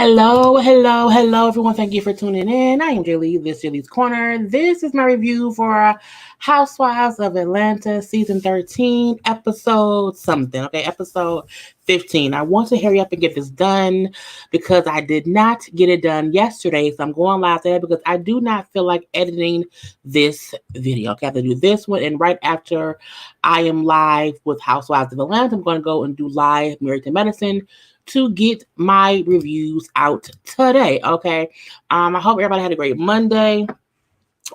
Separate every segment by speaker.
Speaker 1: Hello, everyone. Thank you for tuning in. I am Jaylee, this JLeesCorner. This is my review for Housewives of Atlanta, season 13, episode something. Okay, episode 15. I want to hurry up and get this done because I did not get it done yesterday. So I'm going live today because I do not feel like editing this video. Okay, I have to do this one. And right after I am live with Housewives of Atlanta, I'm going to go and do live Married to Medicine to get my reviews out today. Okay. I hope everybody had a great Monday.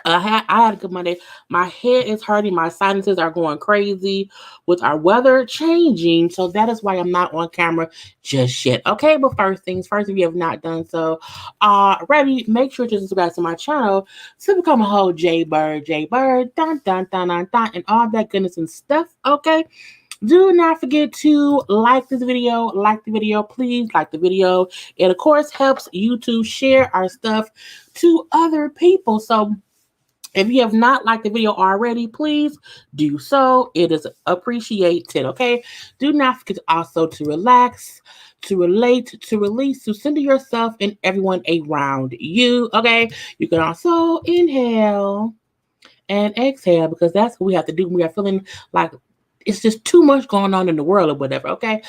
Speaker 1: I had a good Monday. My head is hurting. My sinuses are going crazy with our weather changing. So that is why I'm not on camera just yet. Okay, but first things first, if you have not done so already, make sure to subscribe to my channel to become a whole JayBird, dun, dun, dun, dun, dun, and all that goodness and stuff. Okay. Do not forget to like this video. Please like the video. It, of course, helps YouTube share our stuff to other people. So if you have not liked the video already, please do so. It is appreciated, okay? Do not forget also to relax, to relate, to release, to center yourself and everyone around you, okay? You can also inhale and exhale because that's what we have to do when we are feeling like it's just too much going on in the world or whatever, okay?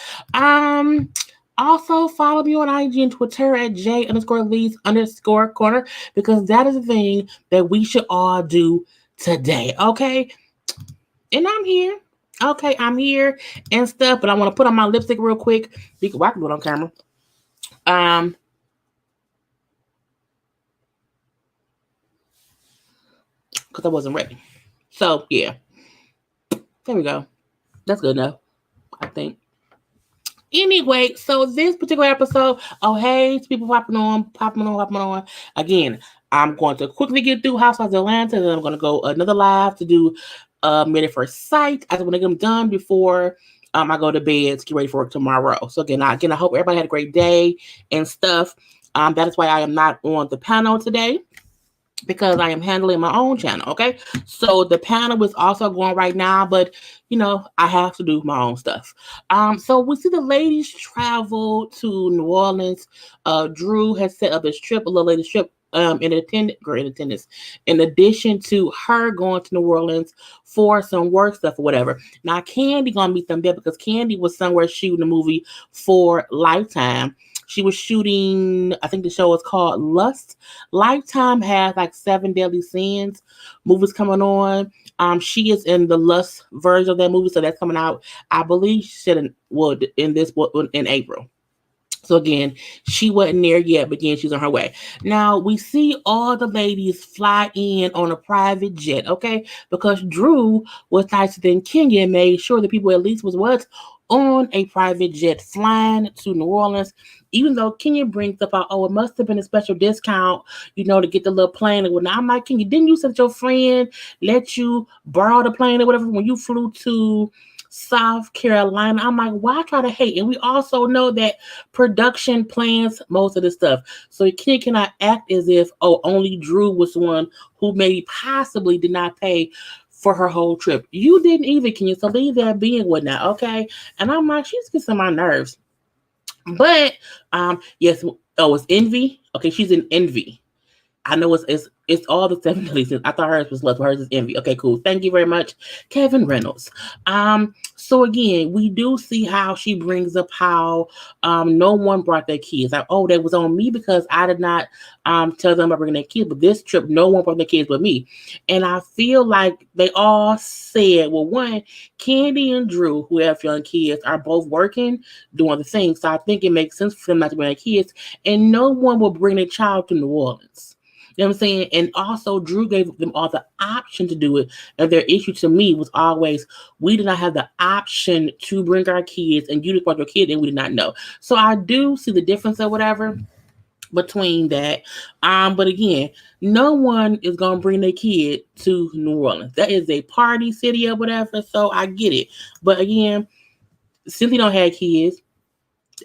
Speaker 1: Also follow me on IG and Twitter at J_Lees_Corner because that is the thing that we should all do today, okay? And I'm here. Okay, I'm here and stuff, but I want to put on my lipstick real quick because I can do it on camera. Because I wasn't ready. So yeah. There we go. That's good enough, I think. Anyway, so this particular episode, oh hey, people popping on. Again, I'm going to quickly get through Housewives of Atlanta, and then I'm going to go another live to do Minute First Sight. I just want to get them done before I go to bed to get ready for work tomorrow. So again, I hope everybody had a great day and stuff. That is why I am not on the panel today, because I am handling my own channel, okay? So the panel is also going right now, but, you know, I have to do my own stuff. So we see the ladies travel to New Orleans. Drew has set up his trip, a little ladies trip, in attendance, in addition to her going to New Orleans for some work stuff or whatever. Now, Candy gonna meet them there because Candy was somewhere shooting a movie for Lifetime. She was shooting, I think the show is called Lust. Lifetime has like 7 Deadly Sins movies coming on. She is in the Lust version of that movie, so that's coming out, I believe, in April. So again, she wasn't there yet, but again, she's on her way. Now, we see all the ladies fly in on a private jet, okay? Because Drew was nicer than Kenya and made sure that people at least was on a private jet flying to New Orleans, even though Kenya brings up, it must have been a special discount, to get the little plane or whatnot. I'm like, Kenya, didn't you say that your friend let you borrow the plane or whatever when you flew to South Carolina? I'm like, why try to hate? And we also know that production plans most of the stuff. So Kenya cannot act as if, only Drew was the one who maybe possibly did not pay for her whole trip. You didn't either, Kenya, so leave that being whatnot, okay? And I'm like, she's getting on my nerves. But, yes, it's Envy. Okay, she's in Envy. I know it's all the 7 Deadly Sins. I thought hers was Lust, but hers is Envy. Okay, cool. Thank you very much, Kevin Reynolds. So again, we do see how she brings up how no one brought their kids. Like, that was on me because I did not tell them about bringing their kids. But this trip, no one brought their kids but me. And I feel like they all said, well, one, Candy and Drew, who have young kids, are both working, doing the thing. So I think it makes sense for them not to bring their kids. And no one will bring their child to New Orleans. You know what I'm saying? And also, Drew gave them all the option to do it. And their issue to me was always, we did not have the option to bring our kids, and you just brought your kid, and we did not know. So I do see the difference or whatever between that. But again, no one is going to bring their kid to New Orleans. That is a party city or whatever, so I get it. But again, since we don't have kids,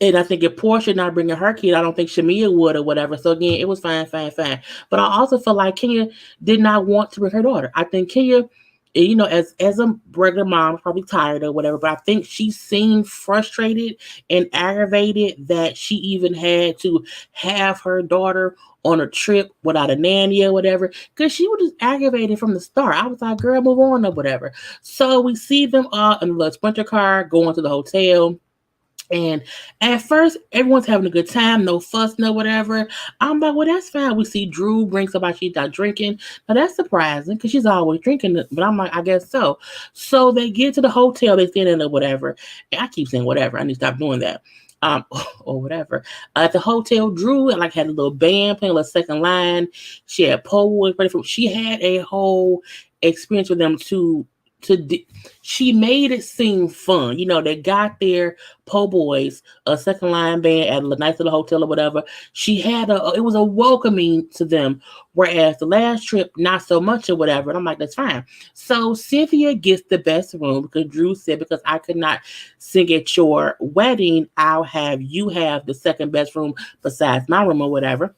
Speaker 1: and I think if Porsha not bringing her kid, I don't think Shamia would or whatever. So again, it was fine. But I also feel like Kenya did not want to bring her daughter. I think Kenya as a regular mom, probably tired or whatever, but I think she seemed frustrated and aggravated that she even had to have her daughter on a trip without a nanny or whatever, because she was just aggravated from the start. I was like, girl, move on or whatever. So we see them all in the sprinter car going to the hotel. And at first, everyone's having a good time, no fuss, no whatever. I'm like, well, that's fine. We see Drew bring somebody she's not drinking. Now, that's surprising because she's always drinking, but I'm like, I guess so. So they get to the hotel, they stand in or whatever. And I keep saying whatever. I need to stop doing that. Um, or whatever. At the hotel, Drew like had a little band playing a little second line. She had pole ready for. She had a whole experience with them to she made it seem fun. They got their po' boys, a second line band at a nice little hotel or whatever. She had it was a welcoming to them. Whereas the last trip, not so much or whatever. And I'm like, that's fine. So Cynthia gets the best room because Drew said, because I could not sing at your wedding, I'll have you have the second best room besides my room or whatever.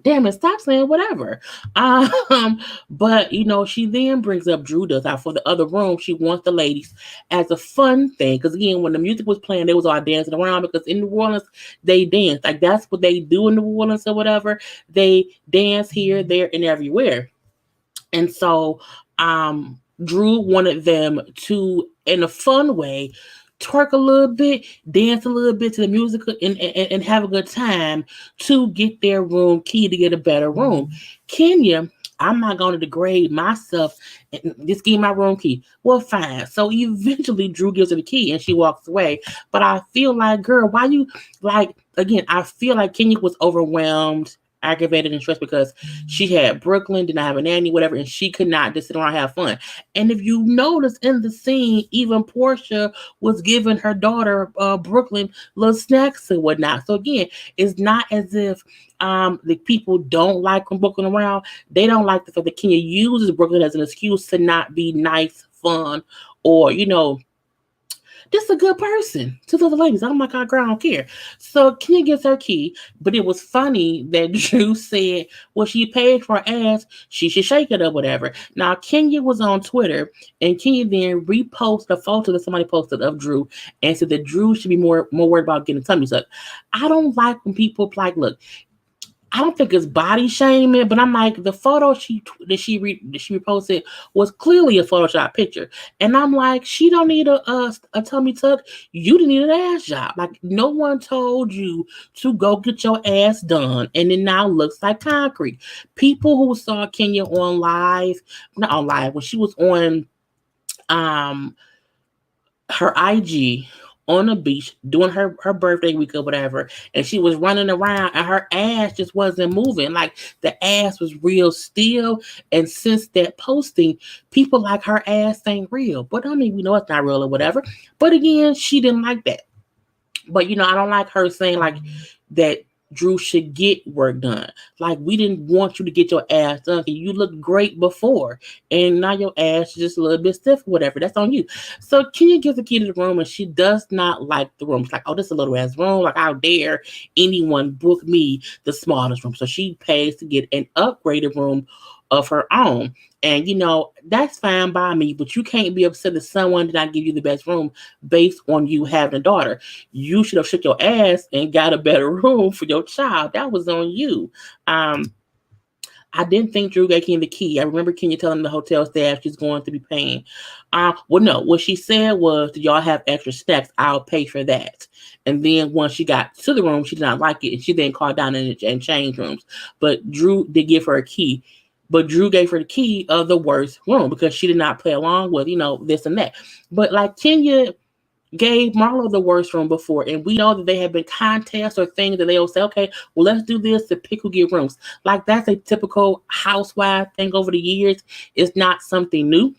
Speaker 1: Damn it, stop saying whatever. But she then brings up Drew does out for the other room. She wants the ladies as a fun thing. Because again, when the music was playing, they was all dancing around because in New Orleans, they dance. Like that's what they do in New Orleans or whatever. They dance here, there, and everywhere. And so Drew wanted them to, in a fun way, twerk a little bit, dance a little bit to the music, and have a good time to get their room key to get a better room. Kenya, I'm not going to degrade myself and just give my room key. Well, fine. So eventually Drew gives her the key and she walks away. But I feel like, girl, why you like again, I feel like Kenya was overwhelmed, aggravated, and stressed because she had Brooklyn, did not have a nanny, whatever, and she could not just sit around and have fun. And if you notice in the scene, even Porsha was giving her daughter Brooklyn little snacks and whatnot. So again, it's not as if the people don't like when Brooklyn around. They don't like the fact that Kenya uses Brooklyn as an excuse to not be nice, fun, or just a good person to the other ladies. I'm like, oh, girl, I don't care. So Kenya gets her key, but it was funny that Drew said, well, she paid for her ass, she should shake it or whatever. Now, Kenya was on Twitter, and Kenya then reposted a photo that somebody posted of Drew and said that Drew should be more worried about getting tummy tucked. I don't like when people like, look, I don't think it's body shaming, but I'm like the photo she reposted was clearly a Photoshop picture, and I'm like she don't need a tummy tuck. You didn't need an ass job. Like no one told you to go get your ass done, and it now looks like concrete. People who saw Kenya on live, not on live when she was on um her IG on the beach doing her birthday week or whatever, and she was running around and her ass just wasn't moving. Like the ass was real still. And since that posting, people like her ass ain't real. But I mean, we know it's not real or whatever. But again, she didn't like that. But I don't like her saying like that Drew should get work done. Like we didn't want you to get your ass done. You looked great before, and now your ass is just a little bit stiff, or whatever. That's on you. So Kenya gives the key to the room, and she does not like the room. She's like, "Oh, this is a little ass room. Like, how dare anyone book me the smallest room?" So she pays to get an upgraded room of her own. And that's fine by me, but you can't be upset that someone did not give you the best room based on you having a daughter. You should have shook your ass and got a better room for your child. That was on you. I didn't think Drew gave Kenya the key. I remember Kenya telling the hotel staff she's going to be paying. Well, no, what she said was, "Do y'all have extra snacks? I'll pay for that." And then once she got to the room, she did not like it, and she then called down and changed rooms. But Drew did give her a key. But Drew gave her the key of the worst room because she did not play along with, this and that. But like Kenya gave Marlo the worst room before, and we know that they have been contests or things that they'll say, okay, well, let's do this to pick who get rooms. Like that's a typical housewife thing over the years. It's not something new.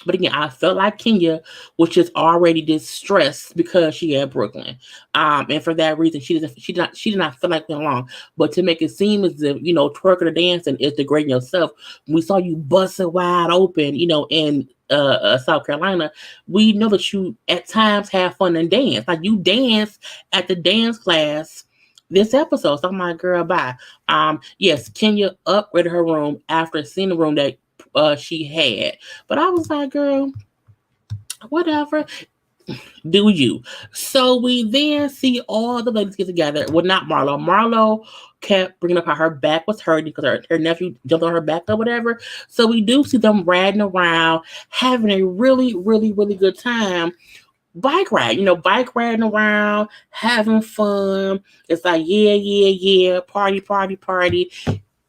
Speaker 1: But again, I felt like Kenya was just already distressed because she had Brooklyn, and for that reason, she did not feel like playing along. But to make it seem as if twerking or dancing is degrading yourself, we saw you bust it wide open, in South Carolina. We know that you at times have fun and dance, like you dance at the dance class this episode. So I'm like, girl, bye. Yes, Kenya upgraded her room after seeing the room that she had. But I was like, girl, whatever, do you. So we then see all the ladies get together. Well, not Marlo. Marlo kept bringing up how her back was hurting because her nephew jumped on her back or whatever. So we do see them riding around, having a really, really, really good time. Bike ride, bike riding around, having fun. It's like, yeah, yeah, yeah, party, party, party.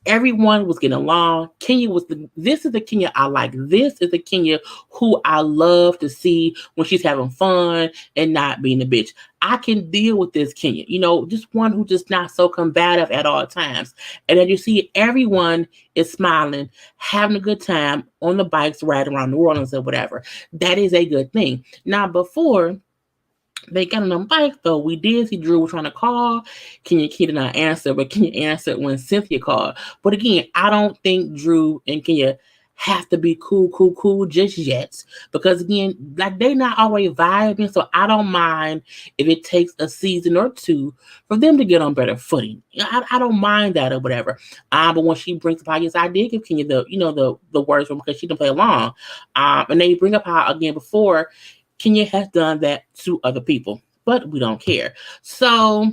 Speaker 1: Everyone was getting along. This is the Kenya I like. This is the Kenya who I love to see when she's having fun and not being a bitch. I can deal with this Kenya, just one who's just not so combative at all times. And then you see everyone is smiling, having a good time on the bikes riding around New Orleans or whatever. That is a good thing. Now, before they got on them bikes, though, we did see Drew was trying to call. Kenya did not answer, but Kenya answered when Cynthia called. But again, I don't think Drew and Kenya have to be cool just yet. Because again, like they're not always vibing, so I don't mind if it takes a season or two for them to get on better footing. I don't mind that or whatever. But when she brings up, yes, I did give Kenya the words from because she didn't play along. And they bring up how again before Kenya has done that to other people, but we don't care. So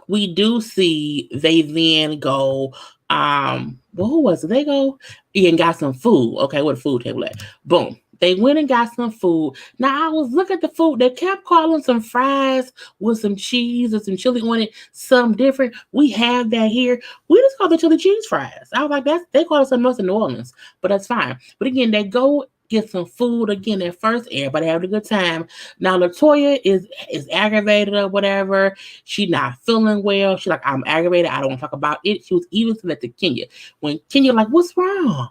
Speaker 1: we do see they then go, well, who was it? They go and got some food. Okay, where the food table at? Boom. They went and got some food. Now I was looking at the food. They kept calling some fries with some cheese and some chili on it, some different. We have that here. We just call the chili cheese fries. I was like, they call it something else in New Orleans, but that's fine. But again, they go get some food again at first. Everybody having a good time. Now LaToya is aggravated or whatever. She not feeling well. She's like, I'm aggravated. I don't want to talk about it. She was even saying that to Kenya. When Kenya like, what's wrong?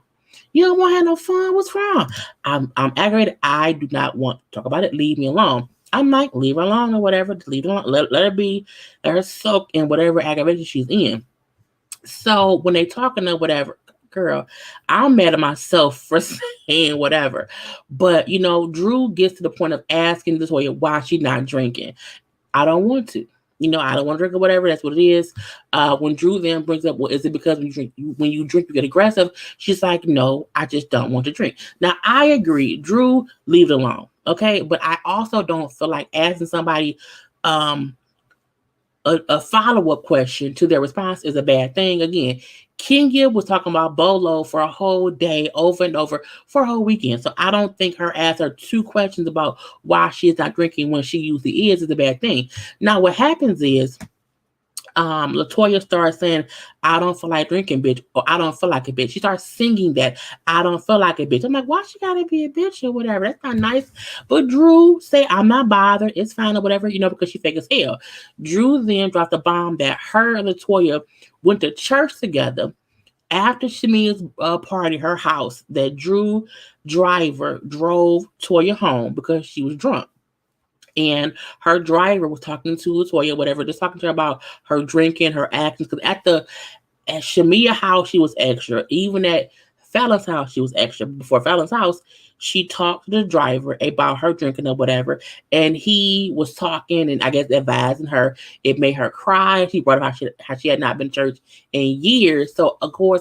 Speaker 1: You don't want to have no fun? What's wrong? I'm aggravated. I do not want to talk about it. Leave me alone. I'm like, leave her alone or whatever. Just leave her alone. Let her be. Let her soak in whatever aggravation she's in. So when they talking or whatever, girl, I'm mad at myself for saying whatever. But, Drew gets to the point of asking LaToya why she's not drinking. I don't want to. I don't want to drink or whatever. That's what it is. When Drew then brings up, well, is it because when you drink, you get aggressive? She's like, no, I just don't want to drink. Now, I agree. Drew, leave it alone. Okay. But I also don't feel like asking somebody, a follow-up question to their response is a bad thing. Again, Kenya was talking about Bolo for a whole day over and over for a whole weekend. So I don't think her answer 2 questions about why she is not drinking when she usually is a bad thing. Now, what happens is LaToya starts saying, I don't feel like drinking, bitch, or I don't feel like a bitch. She starts singing that, I don't feel like a bitch. I'm like, why she gotta be a bitch or whatever? That's not nice. But Drew say, I'm not bothered. It's fine or whatever, because she fake as hell. Drew then dropped the bomb that her and LaToya went to church together after Shamia's party, her house, that Drew driver drove Toya home because she was drunk. And her driver was talking to LaToya, whatever, just talking to her about her drinking, her actions. Because at Shamia house, she was extra. Even at Fallon's house, she was extra. Before Fallon's house, she talked to the driver about her drinking or whatever. And he was talking and I guess advising her. It made her cry. She brought up how she had not been to church in years. So, of course,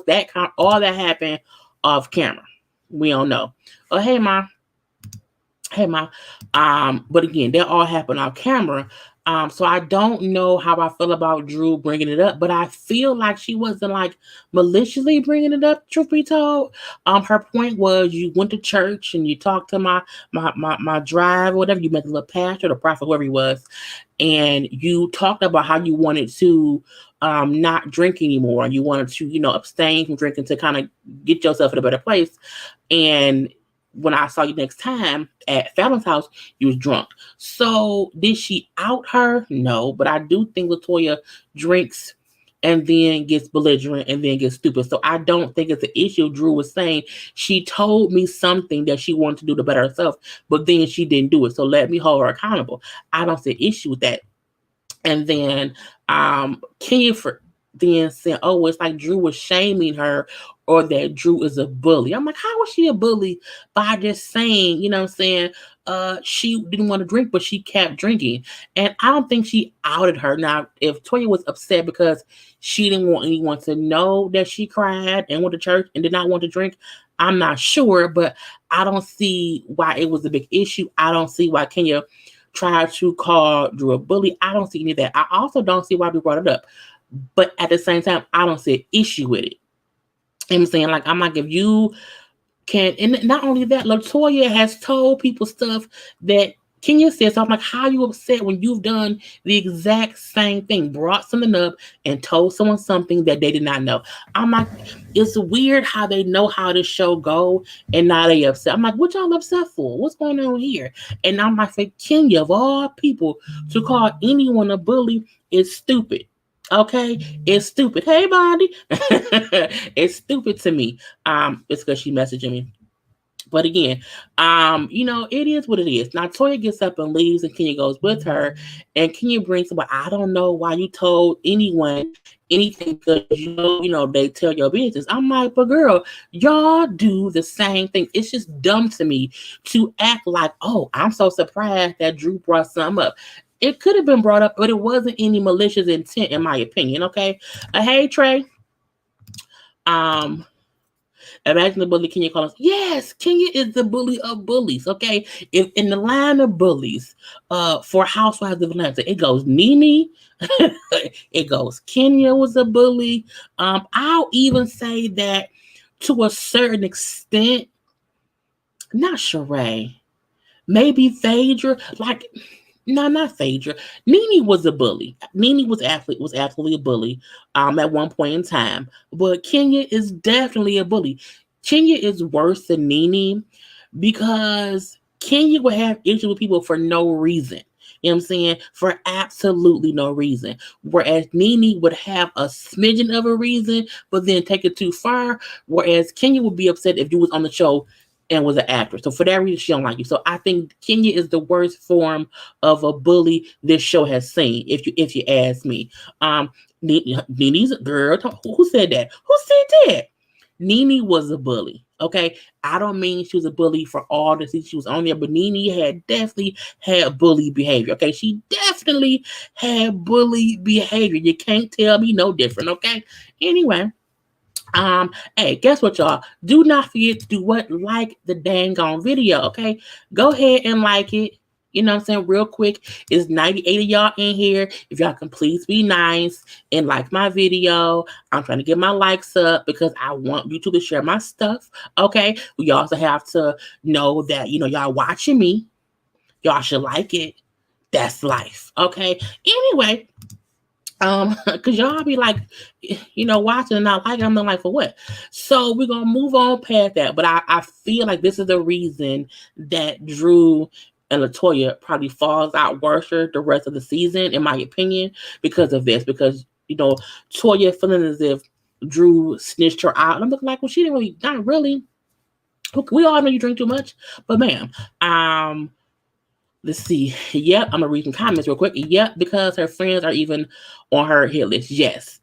Speaker 1: all that happened off camera. We don't know. Oh, hey, Ma. Hey, Ma. But again, that all happened off camera. So I don't know how I feel about Drew bringing it up, but I feel like she wasn't like maliciously bringing it up. Truth be told, her point was you went to church and you talked to my drive or whatever. You met the little pastor, the prophet, whoever he was, and you talked about how you wanted to not drink anymore, and you wanted to abstain from drinking to kind of get yourself in a better place. And when I saw you next time at Fallon's house, you was drunk. So did she out her? No, but I do think LaToya drinks and then gets belligerent and then gets stupid. So I don't think it's an issue. Drew was saying she told me something that she wanted to do to better herself, but then she didn't do it. So let me hold her accountable. I don't see an issue with that. And then Kenya then saying, oh, it's like Drew was shaming her or that Drew is a bully. I'm like, how was she a bully by just saying, she didn't want to drink, but she kept drinking. And I don't think she outed her. Now, if Toya was upset because she didn't want anyone to know that she cried and went to church and did not want to drink, I'm not sure, but I don't see why it was a big issue. I don't see why Kenya tried to call Drew a bully. I don't see any of that. I also don't see why we brought it up. But at the same time, I don't see an issue with it. I'm saying, like, I'm like, if you can, and not only that, LaToya has told people stuff that Kenya said. So I'm like, how are you upset when you've done the exact same thing, brought something up and told someone something that they did not know? I'm like, it's weird how they know how this show go and now they upset. I'm like, what y'all upset for? What's going on here? And I'm like, for Kenya, of all people, to call anyone a bully is stupid. Okay, it's stupid. Hey, Bondi, it's stupid to me. It's because she messaging me. But again, it is what it is. Now Toya gets up and leaves, and Kenya goes with her, and Kenya brings up, I don't know why you told anyone anything because they tell your business. I'm like, but girl, y'all do the same thing. It's just dumb to me to act like, oh, I'm so surprised that Drew brought something up. It could have been brought up, but it wasn't any malicious intent, in my opinion. Okay. Hey, Trey. Imagine the bully Kenya calls. Yes, Kenya is the bully of bullies. Okay. If in the line of bullies, for Housewives of Atlanta, it goes Nene, it goes Kenya was a bully. I'll even say that to a certain extent, not Sheree, maybe Phaedra, like. No, not Phaedra. Nene was a bully. Nene was absolutely a bully at one point in time. But Kenya is definitely a bully. Kenya is worse than Nene because Kenya would have issues with people for no reason. You know what I'm saying? For absolutely no reason. Whereas Nene would have a smidgen of a reason, but then take it too far. Whereas Kenya would be upset if you was on the show and was an actress. So for that reason, she don't like you. So I think Kenya is the worst form of a bully this show has seen, if you ask me. Nene's a girl. Who said that? Who said that? Nene was a bully. Okay. I don't mean she was a bully for all the seasons she was on there, but Nene definitely had bully behavior. Okay. She definitely had bully behavior. You can't tell me no different. Okay. Anyway. Hey, guess what, y'all? Do not forget to do what? Like the dang on video, okay? Go ahead and like it. You know what I'm saying? Real quick. It's 98 of y'all in here. If y'all can please be nice and like my video. I'm trying to get my likes up because I want YouTube to share my stuff. Okay. We also have to know that, y'all watching me. Y'all should like it. That's life. Okay. Anyway. Because y'all be like, watching and not liking. I'm not like, for what? So we're gonna move on past that. But I feel like this is the reason that Drew and LaToya probably falls out worse the rest of the season, in my opinion, because of this. Because Toya feeling as if Drew snitched her out. And I'm looking like, well, she didn't really, not really. We all know you drink too much, but ma'am, let's see. Yep, I'm gonna read some comments real quick. Yep, because her friends are even on her hit list. Yes.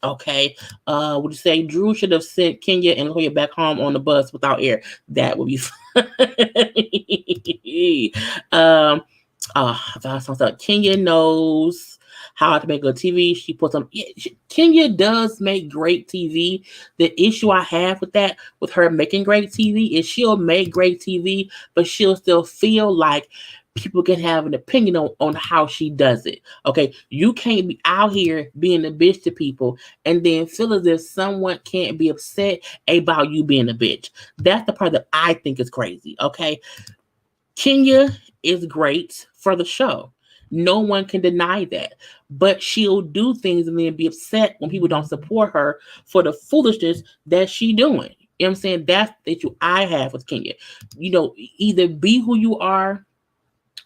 Speaker 1: Okay. Would you say Drew should have sent Kenya and LaToya back home on the bus without air? That would be Kenya knows how to make good TV. She puts them. Kenya does make great TV. The issue I have with that, with her making great TV, is she'll make great TV, but she'll still feel like people can have an opinion on how she does it. Okay, you can't be out here being a bitch to people and then feel as if someone can't be upset about you being a bitch. That's the part that I think is crazy. Okay, Kenya is great for the show. No one can deny that. But she'll do things and then be upset when people don't support her for the foolishness that she doing. You know what I'm saying? That's the issue I have with Kenya. Either be who you are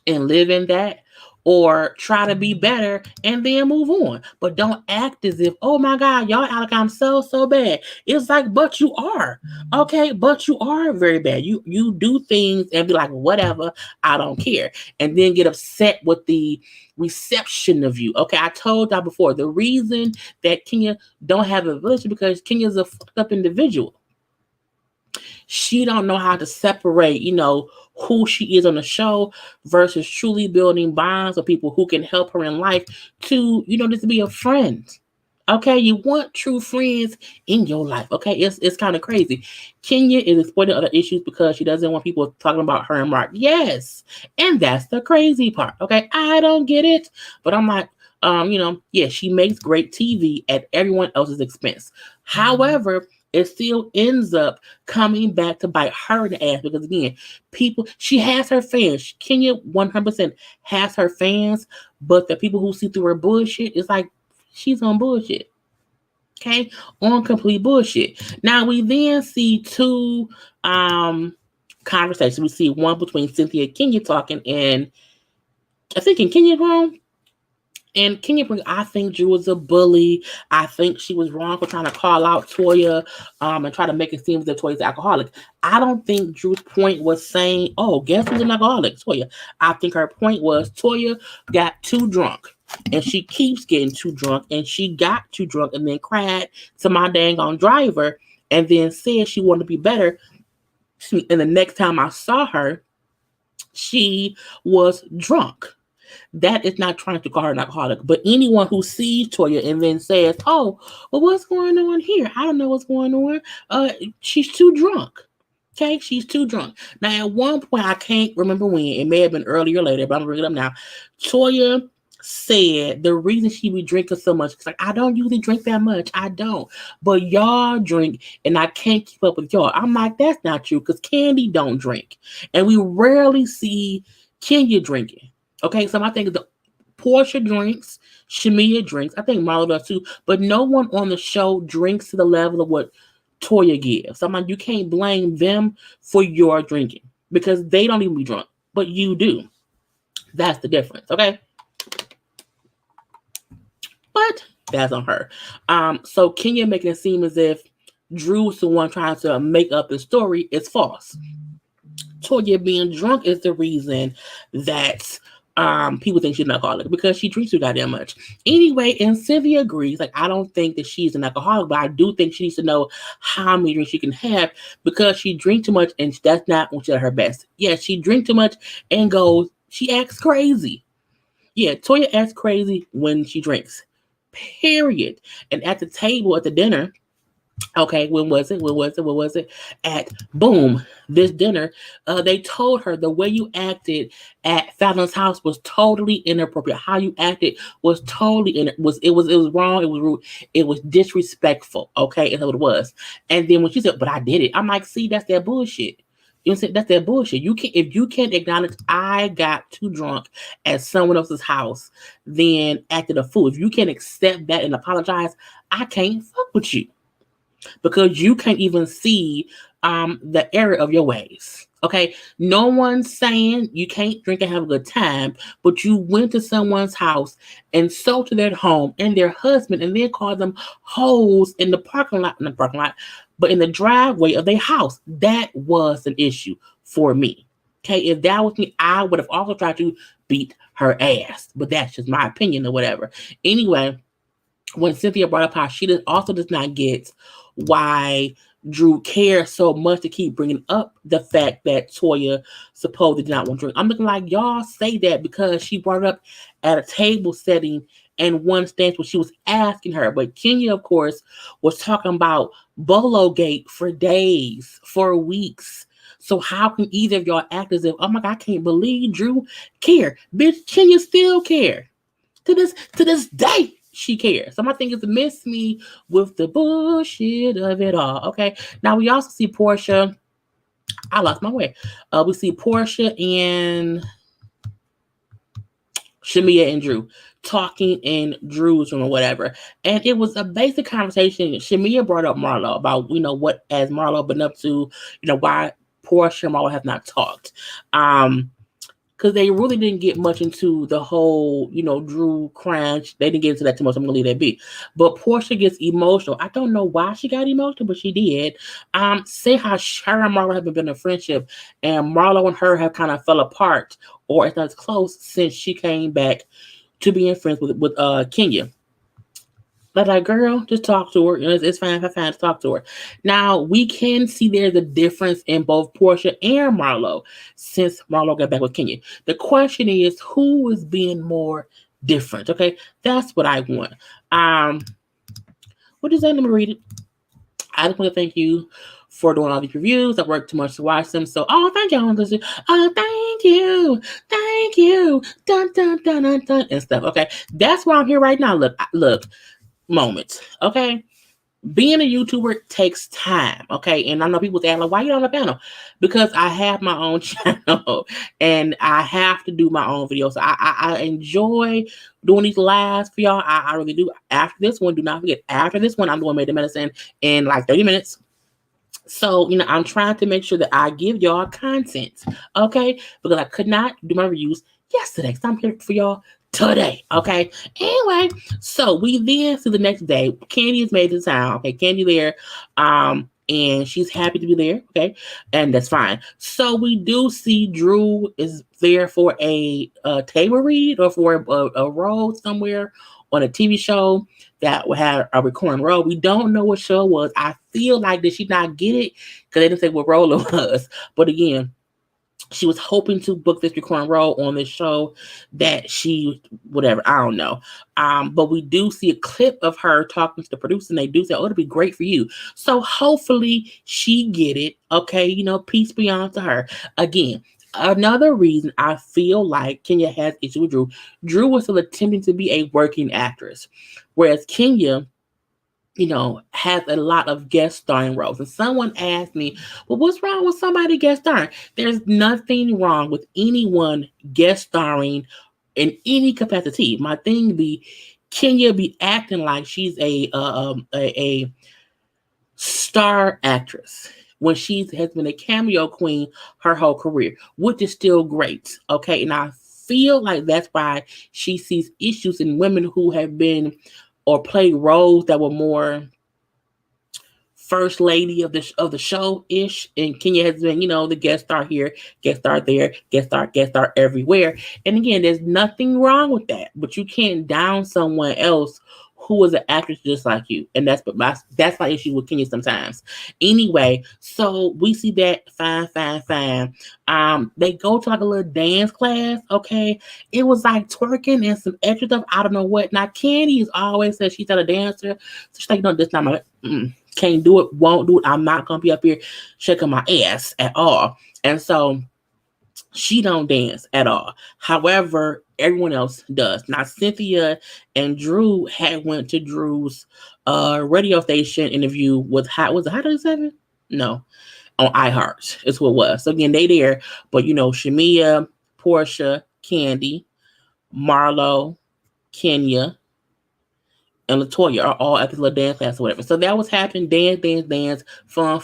Speaker 1: and live in that, or try to be better and then move on. But don't act as if, oh my God, y'all act like I'm so bad. It's like, but you are. Okay, but you are very bad. You do things and be like, whatever, I don't care. And then get upset with the reception of you. Okay, I told y'all before, the reason that Kenya don't have a village is because Kenya's a fucked up individual. She don't know how to separate, who she is on the show versus truly building bonds with people who can help her in life to, just be a friend. Okay, you want true friends in your life. Okay, it's kind of crazy. Kenya is exploiting other issues because she doesn't want people talking about her and Mark. Yes, and that's the crazy part. Okay, I don't get it, but I'm like, yeah, she makes great TV at everyone else's expense. However, it still ends up coming back to bite her in the ass because again, she has her fans. Kenya 100% has her fans, but the people who see through her bullshit is like she's on bullshit. Okay, on complete bullshit. Now we then see two conversations. We see one between Cynthia and Kenya talking, and I think in Kenya's room. And Kenya, I think Drew was a bully. I think she was wrong for trying to call out Toya and try to make it seem that Toya's alcoholic. I don't think Drew's point was saying, oh, guess who's an alcoholic? Toya. I think her point was Toya got too drunk. And she keeps getting too drunk. And she got too drunk and then cried to my dang on driver and then said she wanted to be better. And the next time I saw her, she was drunk. That is not trying to call her an alcoholic. But anyone who sees Toya and then says, oh, well, what's going on here? I don't know what's going on. She's too drunk. Okay, she's too drunk. Now, at one point, I can't remember when, it may have been earlier or later, but I'm bringing it up now. Toya said the reason she be drinking so much is like, I don't usually drink that much. I don't. But y'all drink and I can't keep up with y'all. I'm like, that's not true because Candy don't drink. And we rarely see Kenya drinking. Okay, so my thing is the Porsha drinks, Shamia drinks. I think Marlo does too, but no one on the show drinks to the level of what Toya gives. So I'm like, you can't blame them for your drinking because they don't even be drunk, but you do. That's the difference, okay? But that's on her. So Kenya making it seem as if Drew's the one trying to make up the story is false. Toya being drunk is the reason that people think she's an alcoholic because she drinks too goddamn much. Anyway, and Cynthia agrees. Like, I don't think that she's an alcoholic, but I do think she needs to know how many drinks she can have because she drinks too much and that's not when she's at her best. Yeah, she drinks too much and she acts crazy. Yeah, Toya acts crazy when she drinks. Period. And at the table at the dinner, okay, when was it? At boom, this dinner, they told her the way you acted at Fallon's house was totally inappropriate. How you acted was totally it was wrong, it was rude, it was disrespectful. Okay, that's what it was. And then when she said, "But I did it," I'm like, "See, that's that bullshit." You know, that's that bullshit. If you can't acknowledge I got too drunk at someone else's house, then acted a fool. If you can't accept that and apologize, I can't fuck with you. Because you can't even see the error of your ways. Okay, no one's saying you can't drink and have a good time, but you went to someone's house, insulted their home and their husband, and then called them hoes in the parking lot, but in the driveway of their house. That was an issue for me. Okay, if that was me, I would have also tried to beat her ass, but that's just my opinion or whatever. Anyway, when Cynthia brought up how she also does not get why Drew cares so much to keep bringing up the fact that Toya supposedly did not want to drink. I'm looking like y'all say that because she brought it up at a table setting and one stance where she was asking her. But Kenya, of course, was talking about Bolo Gate for days, for weeks. So how can either of y'all act as if, oh my God, I can't believe Drew care. Bitch, Kenya still care. To this day, she cares. So my thing is to miss me with the bullshit of it all. Okay. Now we also see Porsha. I lost my way. We see Porsha and Shamia and Drew talking in Drew's room or whatever. And it was a basic conversation. Shamia brought up Marlo about, what has Marlo been up to, why Porsha and Marlo have not talked. Because they really didn't get much into the whole, Drew crunch. They didn't get into that too much. I'm going to leave that be. But Porsha gets emotional. I don't know why she got emotional, but she did. Say how her and Marlo have been in a friendship, and Marlo and her have kind of fell apart, or it's not as close since she came back to being friends with Kenya. Like, girl, just talk to her. It's fine, fine to talk to her. Now, we can see there's a difference in both Porsha and Marlo since Marlo got back with Kenya. The question is, who is being more different? Okay, that's what I want. Um, what is that? Let me read it. I just want to thank you for doing all these reviews. I worked too much to watch them. So, thank you. Thank you. Dun, dun, dun, dun, dun, and stuff. Okay. That's why I'm here right now. Look, moments. Okay. Being a YouTuber takes time, okay? And I know people say, like, why you on the panel? Because I have my own channel and I have to do my own videos. So I enjoy doing these lives for y'all. I really do. After this one, do not forget, after this one, I'm doing Made the Medicine in like 30 minutes. So, I'm trying to make sure that I give y'all content, okay? Because I could not do my reviews yesterday. So I'm here for y'all today, okay? Anyway, so we then see the next day. Candy is made to town, okay? Candy there, and she's happy to be there, okay? And that's fine. So we do see Drew is there for a table read or for a role somewhere on a TV show that had a recurring role. We don't know what show it was. I feel like, did she not get it? Because they didn't say what role it was. But again, she was hoping to book this recurring role on this show that she, whatever, I don't know. But we do see a clip of her talking to the producer, and they do say, it'll be great for you. So hopefully she get it. Okay, peace be on to her. Again, another reason I feel like Kenya has issue with Drew. Drew was still attempting to be a working actress, whereas Kenya, has a lot of guest starring roles. And someone asked me, well, what's wrong with somebody guest starring? There's nothing wrong with anyone guest starring in any capacity. My thing be, Kenya be acting like she's a star actress when she has been a cameo queen her whole career, which is still great. Okay, and I feel like that's why she sees issues in women who have been or played roles that were more first lady of the show ish, and Kenya has been, the guest star here, guest star there, guest star everywhere. And again, there's nothing wrong with that, but you can't down someone else who is an actress just like you, and that's my issue with Kenya sometimes. Anyway, so we see that fine. They go to like a little dance class. Okay, it was like twerking and some extra stuff. I don't know what. Now Candy has always said she's not a dancer, so she's like, this not my. Can't do it, won't do it. I'm not gonna be up here shaking my ass at all. And so she don't dance at all. However, everyone else does. Now Cynthia and Drew had went to Drew's radio station interview with was it Hot 97? No, on iHeart. It's what it was. So again, they there, but Shamia, Porsha, Candy, Marlo, Kenya, and LaToya are all at this little dance class or whatever. So that was happening. Dance, fun,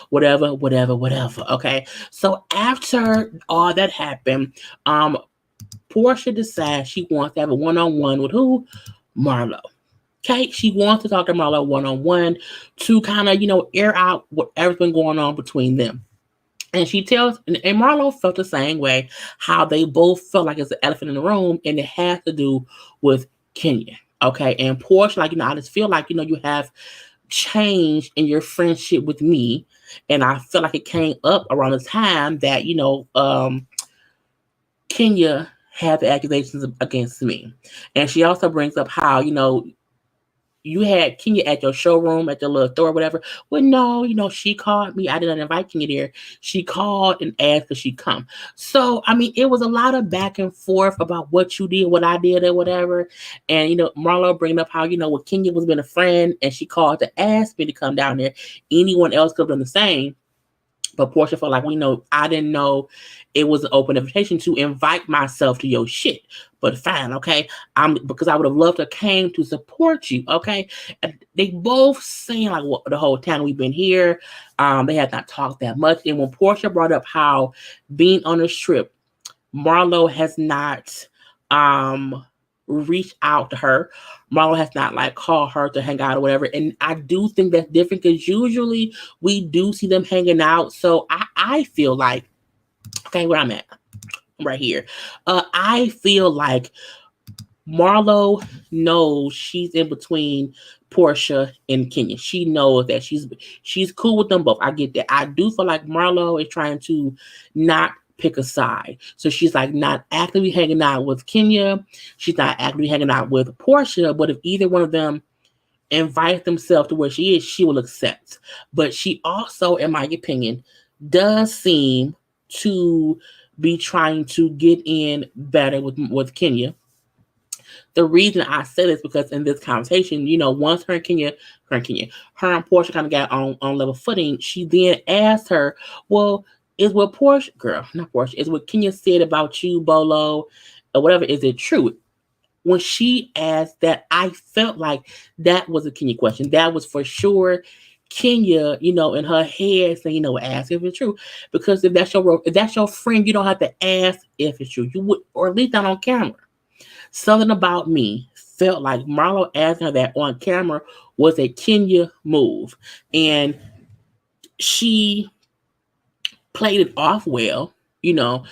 Speaker 1: whatever. Okay. So after all that happened, Porsha decides she wants to have a one-on-one with who? Marlo. Okay. She wants to talk to Marlo one-on-one to kind of, air out whatever's been going on between them. And she tells, and Marlo felt the same way, how they both felt like it's an elephant in the room, and it has to do with Kenya. Okay, and Porsche, I just feel like, you have changed in your friendship with me. And I feel like it came up around the time that, Kenya had the accusations against me. And she also brings up how, you had Kenya at your showroom, at your little store, whatever. Well, no, she called me. I didn't invite Kenya there. She called and asked if she'd come. So, it was a lot of back and forth about what you did, what I did, or whatever. And, Marlo bringing up how, when Kenya was being a friend and she called to ask me to come down there, anyone else could have done the same. But Porsha felt like, I didn't know it was an open invitation to invite myself to your shit. But fine, okay? Because I would have loved to came to support you, okay? And they both saying like the whole time we've been here. They had not talked that much. And when Porsha brought up how being on this trip, Marlo has not reached out to her. Marlo has not called her to hang out or whatever. And I do think that's different because usually we do see them hanging out. So I feel like, okay, where I'm at right here. I feel like Marlo knows she's in between Porsha and Kenya. She knows that she's cool with them both. I get that. I do feel like Marlo is trying to not pick a side. So she's like not actively hanging out with Kenya. She's not actively hanging out with Porsha. But if either one of them invite themselves to where she is, she will accept. But she also, in my opinion, does seem to be trying to get in better with Kenya. The reason I say this because in this conversation, once her and Portia kind of got on level footing, she then asked her, well, is what Portia, girl, not Portia, is what Kenya said about you, Bolo, or whatever, is it true? When she asked that, I felt like that was a Kenya question. That was for sure Kenya, in her head saying, ask if it's true. Because if that's your friend, you don't have to ask if it's true. You would, or at least not on camera. Something about me felt like Marlo asking her that on camera was a Kenya move. And she played it off well, to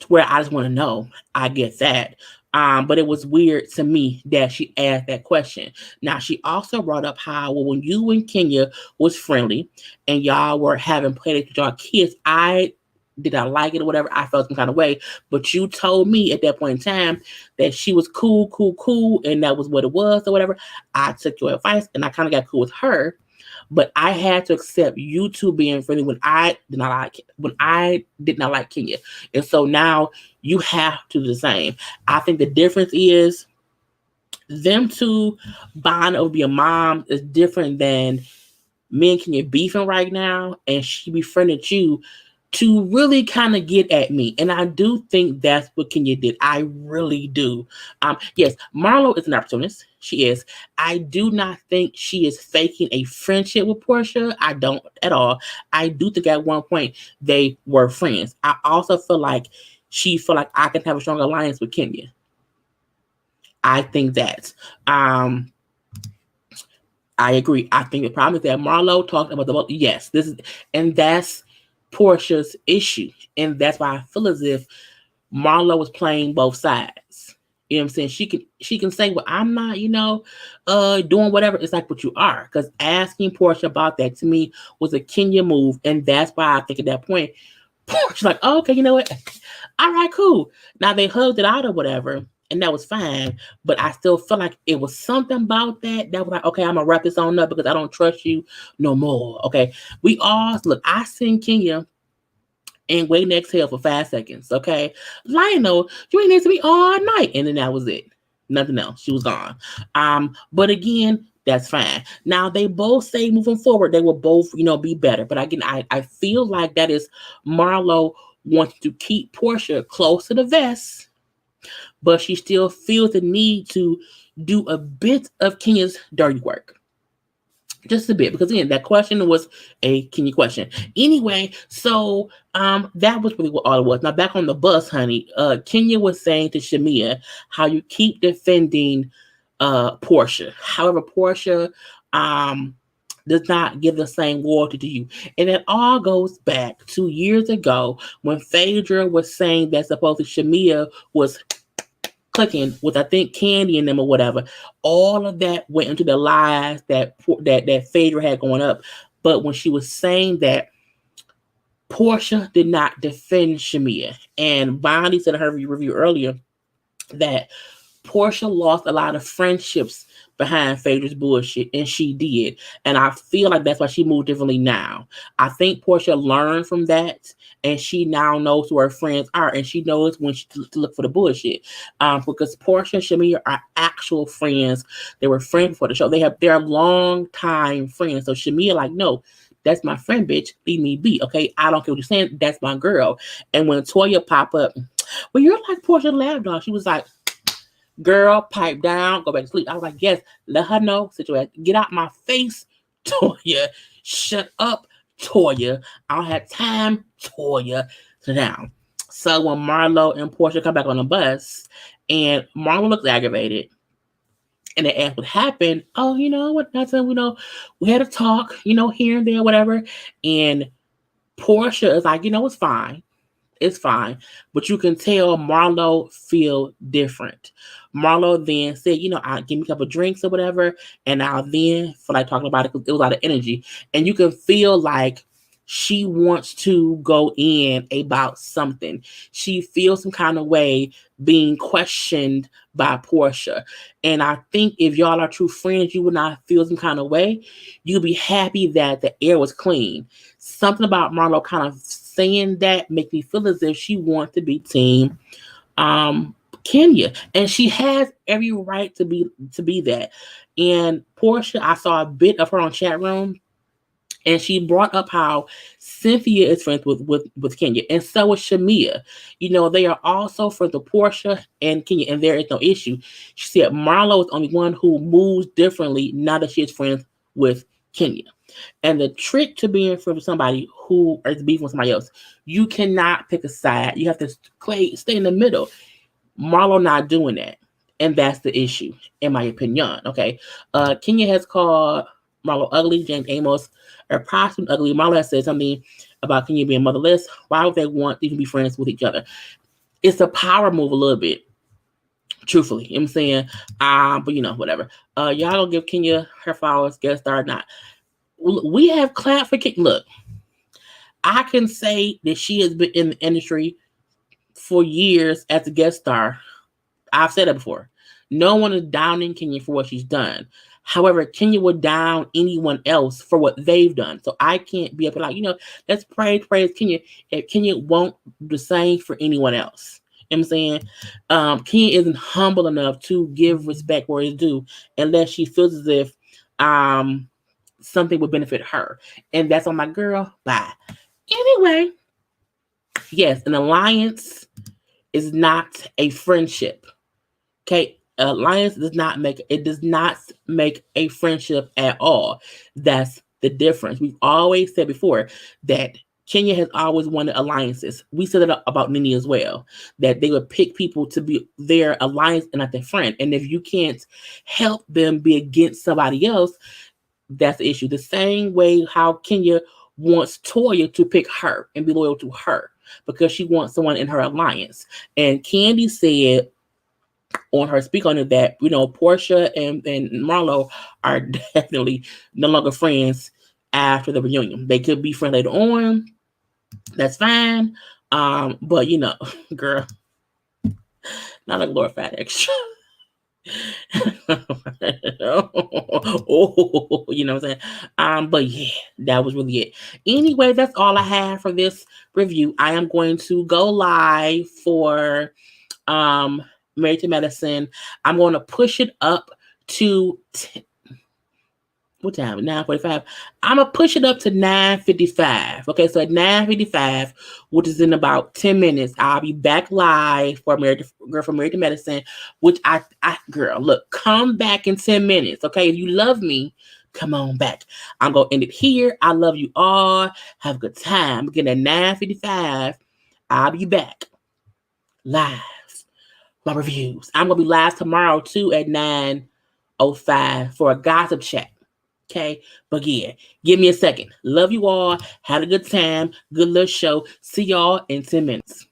Speaker 1: where I just want to know. I get that. But it was weird to me that she asked that question. Now, she also brought up how, well, when you and Kenya was friendly and y'all were having playdates with y'all kids, I did I like it or whatever, I felt some kind of way. But you told me at that point in time that she was cool, and that was what it was or whatever. I took your advice and I kind of got cool with her. But I had to accept you two being friendly when I did not like Kenya. And so now you have to do the same. I think the difference is them two bond over being mom is different than me and Kenya beefing right now, and she befriended you to really kind of get at me. And I do think that's what Kenya did. I really do. Yes, Marlo is an opportunist. She is. I do not think she is faking a friendship with Porsha. I don't at all. I do think at one point they were friends. I also feel like she felt like I can have a strong alliance with Kenya. I think that. I agree. I think the problem is that Marlo talked about yes, this is, and that's Porsha's issue. And that's why I feel as if Marlo was playing both sides. You know what I'm saying? She can say, well, I'm not, doing whatever. It's like what you are. Because asking Porsha about that to me was a Kenya move. And that's why I think at that point, Porsha's like, oh, okay, you know what? All right, cool. Now they hugged it out or whatever. And that was fine. But I still felt like it was something about that was like, okay, I'm going to wrap this on up because I don't trust you no more. Okay. We all, look, I seen Kenya and wait and exhale for 5 seconds. Okay. Lionel, you ain't next to me all night. And then that was it. Nothing else. She was gone. But again, that's fine. Now they both say moving forward, they will both, be better. But again, I feel like that is Marlo wants to keep Porsha close to the vest, but she still feels the need to do a bit of Kenya's dirty work. Just a bit, because again, that question was a Kenya question. Anyway, so that was really what all it was. Now back on the bus, honey. Kenya was saying to Shamia how you keep defending Porsha. However, Porsha does not give the same loyalty to you. And it all goes back 2 years ago when Phaedra was saying that supposedly Shamia was clicking with, I think, Candy in them or whatever. All of that went into the lies that Phaedra had going up. But when she was saying that, Porsha did not defend Shamia. And Bonnie said in her review earlier that Porsha lost a lot of friendships behind Phaedra's bullshit, and she did. And I feel like that's why she moved differently now. I think Porsha learned from that, and she now knows who her friends are, and she knows when to look for the bullshit. Because Porsha and Shamia are actual friends. They were friends for the show. They're long time friends. So Shamia, like, no, that's my friend, bitch. Leave me be. Okay, I don't care what you're saying. That's my girl. And when Toya pop up, well, you're like Porsha Lab Dog. She was like, girl, pipe down, go back to sleep. I was like, yes, let her know. Situation. Get out my face, Toya. Shut up, Toya. I don't have time, Toya. Sit down. So when Marlo and Porsha come back on the bus, and Marlo looks aggravated, and they ask what happened. Oh, you know what? Nothing. We had a talk, here and there, whatever. And Porsha is like, it's fine. It's fine. But you can tell Marlo feel different. Marlo then said, I give me a couple of drinks or whatever, and I'll then feel like talking about it because it was a lot of energy. And you can feel like she wants to go in about something. She feels some kind of way being questioned by Porsha. And I think if y'all are true friends, you would not feel some kind of way. You'd be happy that the air was clean. Something about Marlo kind of saying that make me feel as if she wants to be team Kenya. And she has every right to be that. And Porsha, I saw a bit of her on chat room, and she brought up how Cynthia is friends with Kenya, and so is Shamia. They are also friends with Porsha and Kenya, and there is no issue. She said Marlo is the only one who moves differently now that she is friends with Kenya. And the trick to being friends with somebody who is beefing with somebody else, you cannot pick a side. You have to stay in the middle. Marlo not doing that, and that's the issue, in my opinion. Okay, Kenya has called Marlo ugly. James Amos or possibly ugly. Marlo has said something about Kenya being motherless. Why would they want to even be friends with each other? It's a power move a little bit, truthfully. You know what I'm saying? But whatever. Y'all don't give Kenya her flowers, guest star or not. We have clapped for Kenya. Look, I can say that she has been in the industry for years as a guest star. I've said it before. No one is downing Kenya for what she's done. However, Kenya would down anyone else for what they've done. So I can't be up and like, let's praise Kenya if Kenya won't do the same for anyone else. You know what I'm saying? Kenya isn't humble enough to give respect where it's due unless she feels as if something would benefit her. And that's on my girl. Bye. Anyway, yes, an alliance is not a friendship. Okay, alliance does not make a friendship at all. That's the difference. We've always said before that Kenya has always wanted alliances. We said that about Nene as well, that they would pick people to be their alliance and not their friend. And if you can't help them be against somebody else, that's the issue. The same way how Kenya wants Toya to pick her and be loyal to her because she wants someone in her alliance. And Candy said on her speak on it that, Porsha and Marlo are definitely no longer friends after the reunion. They could be friends later on. That's fine. But girl, not a glorified extra. Oh, you know what I'm saying? But yeah, that was really it. Anyway, that's all I have for this review. I am going to go live for Married to Medicine. I'm going to push it up to what time? 9:45. I'm gonna push it up to 9:55. Okay, so at 9:55, which is in about 10 minutes, I'll be back live for Married to Medicine. Which I girl, look, come back in 10 minutes. Okay, if you love me, come on back. I'm gonna end it here. I love you all. Have a good time. Again at 9:55, I'll be back live. My reviews. I'm gonna be live tomorrow too at 9:05 for a gossip chat. Okay, but yeah, give me a second. Love you all. Had a good time. Good little show. See y'all in 10 minutes.